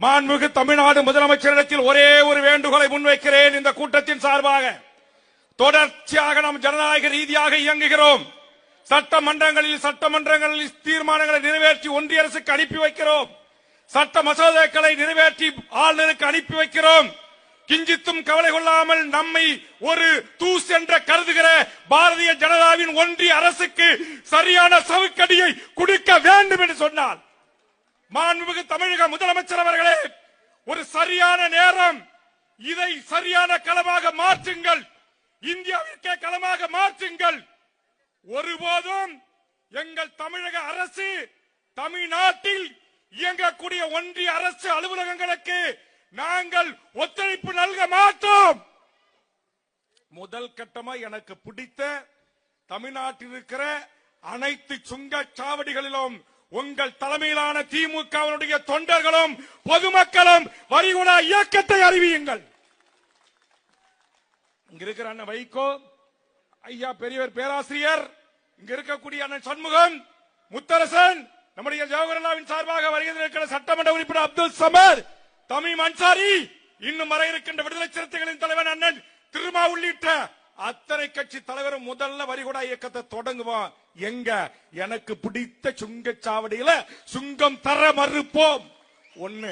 மாண்புமிகு தமிழ்நாடு முதலமைச்சரிடத்தில் ஒரே ஒரு வேண்டுகோளை முன்வைக்கிறேன். இந்த கூட்டத்தின் சார்பாக தொடர்ச்சியாக நாம் ஜனநாயக ரீதியாக இயங்குகிறோம். சட்டமன்றங்களில் தீர்மானங்களை நிறைவேற்றி ஒன்றிய அரசுக்கு அனுப்பி வைக்கிறோம். சட்ட மசோதாக்களை நிறைவேற்றி ஆளுநருக்கு அனுப்பி வைக்கிறோம். கிஞ்சித்தும் கவலை கொள்ளாமல் நம்மை ஒரு தூஸ் என்ற கருதுகிற பாரதிய ஜனதாவின் ஒன்றிய அரசுக்கு சரியான சவுக்கடியை கொடுக்க வேண்டும் என்று சொன்னால், மாண்புமிகு தமிழக முதலமைச்சர் அவர்களே, ஒரு சரியான நேரம், இதை சரியான களமாக மாற்றுங்கள். இந்தியாவிற்கே களமாக மாற்றுங்கள். ஒருபோதும் எங்கள் தமிழக அரசு தமிழ்நாட்டில் இயங்கக்கூடிய ஒன்றிய அரசு அலுவலகங்களுக்கு நாங்கள் ஒத்துழைப்பு நல்க மாட்டோம். முதல் கட்டமா எனக்கு பிடித்த தமிழ்நாட்டில் இருக்கிற அனைத்து சுங்கச்சாவடிகளிலும் உங்கள் தலைமையிலான திமுகவினுடைய தொண்டர்களும் பொதுமக்களும் வரிகுடா இயக்கத்தை அறிவியுங்கள். இங்க இருக்கிற அண்ணன் வைகோ ஐயா, பெரியவர் பேராசிரியர், இங்க இருக்கக்கூடிய அண்ணன் சண்முகம், முத்தரசன், நம்முடைய ஜவஹர்லாவின் சார்பாக வருகிற சட்டமன்ற உறுப்பினர் அப்துல் சமர், தமிம் அன்சாரி, இன்னும் வர இருக்கின்ற விடுதலை சிறுத்தைகளின் தலைவர் அண்ணன் திருமா உள்ளிட்ட அத்தனை கட்சி தலைவரும் முதல்ல வரிகுடா இயக்கத்தை தொடங்குவோம். எங்க எனக்கு பிடித்த சுங்கச்சாவடியில சுங்கம் தர மறுப்போம். ஒண்ணு